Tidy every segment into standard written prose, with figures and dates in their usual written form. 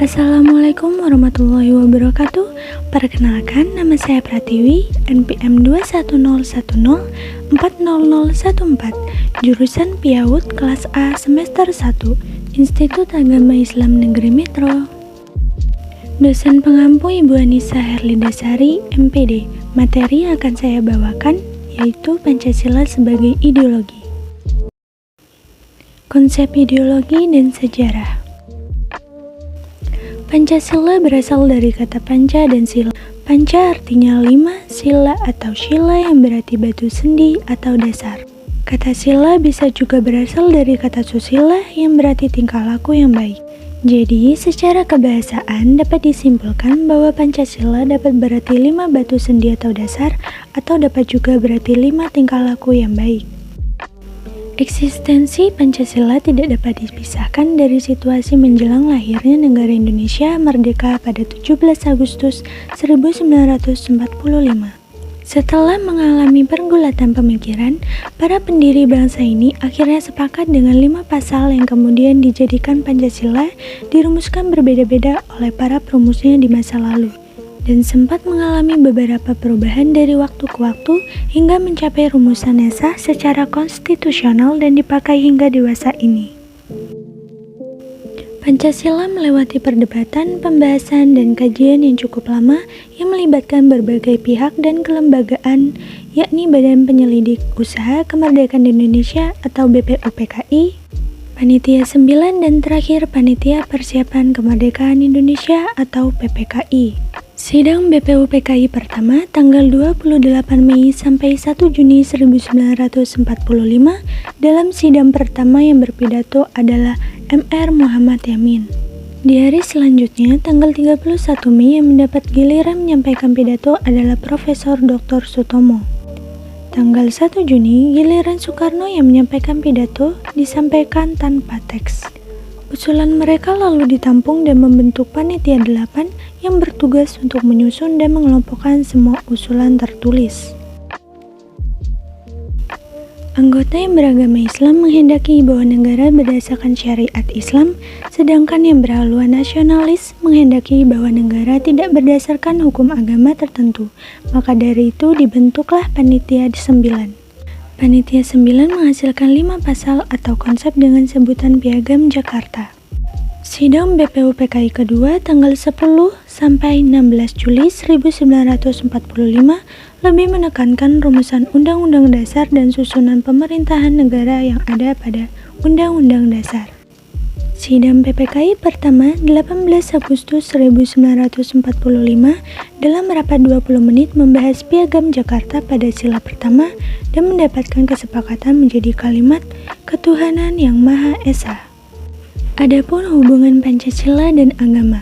Assalamualaikum warahmatullahi wabarakatuh. Perkenalkan, nama saya Pratiwi, NPM 21010400014, jurusan PIAUD kelas A semester 1, Institut Agama Islam Negeri Metro. Dosen pengampu Ibu Anissa Herlindasari, MPD. Materi yang akan saya bawakan yaitu Pancasila sebagai ideologi. Konsep ideologi dan sejarah. Pancasila berasal dari kata panca dan sila. Panca artinya 5, sila atau shila yang berarti batu sendi atau dasar. Kata sila bisa juga berasal dari kata susila yang berarti tingkah laku yang baik. Jadi, secara kebahasaan dapat disimpulkan bahwa Pancasila dapat berarti 5 batu sendi atau dasar, atau dapat juga berarti 5 tingkah laku yang baik. Eksistensi Pancasila tidak dapat dipisahkan dari situasi menjelang lahirnya negara Indonesia merdeka pada 17 Agustus 1945. Setelah mengalami pergulatan pemikiran, para pendiri bangsa ini akhirnya sepakat dengan 5 pasal yang kemudian dijadikan Pancasila dirumuskan berbeda-beda oleh para perumusnya di masa lalu, dan sempat mengalami beberapa perubahan dari waktu ke waktu hingga mencapai rumusan yang sah secara konstitusional dan dipakai hingga dewasa ini. Pancasila melewati perdebatan, pembahasan, dan kajian yang cukup lama yang melibatkan berbagai pihak dan kelembagaan, yakni Badan Penyelidik Usaha Kemerdekaan Indonesia atau BPUPKI, Panitia 9, dan terakhir Panitia Persiapan Kemerdekaan Indonesia atau PPKI. Sidang BPUPKI pertama tanggal 28 Mei sampai 1 Juni 1945. Dalam sidang pertama yang berpidato adalah Mr. Muhammad Yamin. Di hari selanjutnya, tanggal 31 Mei yang mendapat giliran menyampaikan pidato adalah Profesor Dr. Sutomo. Tanggal 1 Juni, giliran Soekarno yang menyampaikan pidato disampaikan tanpa teks. Usulan mereka lalu ditampung dan membentuk Panitia 8 yang bertugas untuk menyusun dan mengelompokkan semua usulan tertulis. Anggota yang beragama Islam menghendaki bahwa negara berdasarkan syariat Islam, sedangkan yang berhaluan nasionalis menghendaki bahwa negara tidak berdasarkan hukum agama tertentu. Maka dari itu dibentuklah Panitia 9. Panitia 9 menghasilkan 5 pasal atau konsep dengan sebutan Piagam Jakarta. Sidang BPUPKI kedua tanggal 10 sampai 16 Juli 1945 lebih menekankan rumusan Undang-Undang Dasar dan susunan pemerintahan negara yang ada pada Undang-Undang Dasar. Sidang PPKI pertama 18 Agustus 1945 dalam rapat 20 menit membahas Piagam Jakarta pada sila pertama dan mendapatkan kesepakatan menjadi kalimat Ketuhanan Yang Maha Esa. Adapun hubungan Pancasila dan agama.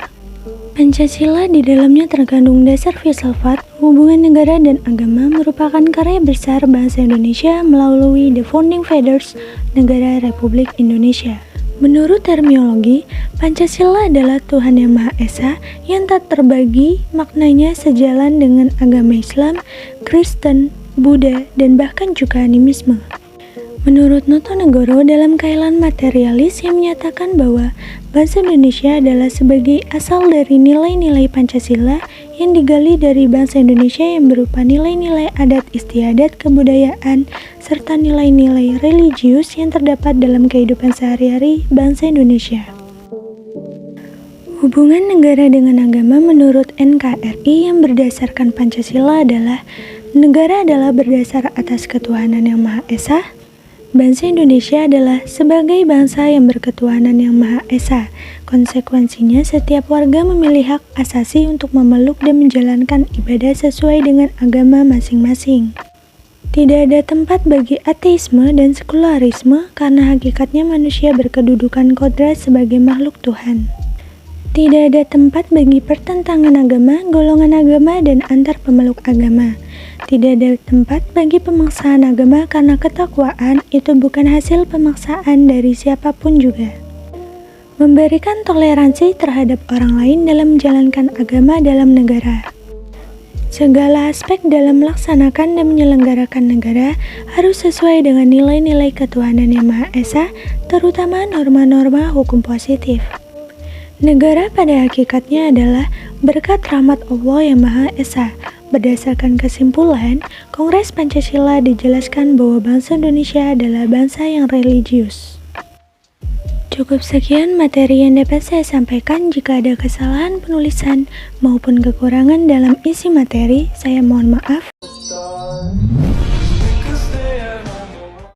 Pancasila di dalamnya terkandung dasar filsafat, hubungan negara dan agama merupakan karya besar bangsa Indonesia melalui The Founding Fathers Negara Republik Indonesia. Menurut terminologi, Pancasila adalah Tuhan Yang Maha Esa yang tak terbagi, maknanya sejalan dengan agama Islam, Kristen, Buddha, dan bahkan juga animisme. Menurut Notonegoro dalam Kailan Materialis yang menyatakan bahwa bangsa Indonesia adalah sebagai asal dari nilai-nilai Pancasila yang digali dari bangsa Indonesia yang berupa nilai-nilai adat istiadat kebudayaan serta nilai-nilai religius yang terdapat dalam kehidupan sehari-hari bangsa Indonesia. Hubungan negara dengan agama menurut NKRI yang berdasarkan Pancasila adalah negara adalah berdasar atas ketuhanan yang Maha Esa. Bangsa Indonesia adalah sebagai bangsa yang berketuhanan yang Maha Esa. Konsekuensinya, setiap warga memiliki hak asasi untuk memeluk dan menjalankan ibadah sesuai dengan agama masing-masing. Tidak ada tempat bagi ateisme dan sekularisme karena hakikatnya manusia berkedudukan kodrat sebagai makhluk Tuhan. Tidak ada tempat bagi pertentangan agama, golongan agama, dan antar pemeluk agama. Tidak ada tempat bagi pemaksaan agama karena ketakwaan itu bukan hasil pemaksaan dari siapapun juga. Memberikan toleransi terhadap orang lain dalam menjalankan agama dalam negara. Segala aspek dalam melaksanakan dan menyelenggarakan negara harus sesuai dengan nilai-nilai ketuhanan yang Maha Esa, terutama norma-norma hukum positif. Negara pada hakikatnya adalah berkat rahmat Allah yang Maha Esa. Berdasarkan kesimpulan, Kongres Pancasila dijelaskan bahwa bangsa Indonesia adalah bangsa yang religius. Cukup sekian materi yang dapat saya sampaikan. Jika ada kesalahan penulisan maupun kekurangan dalam isi materi, saya mohon maaf.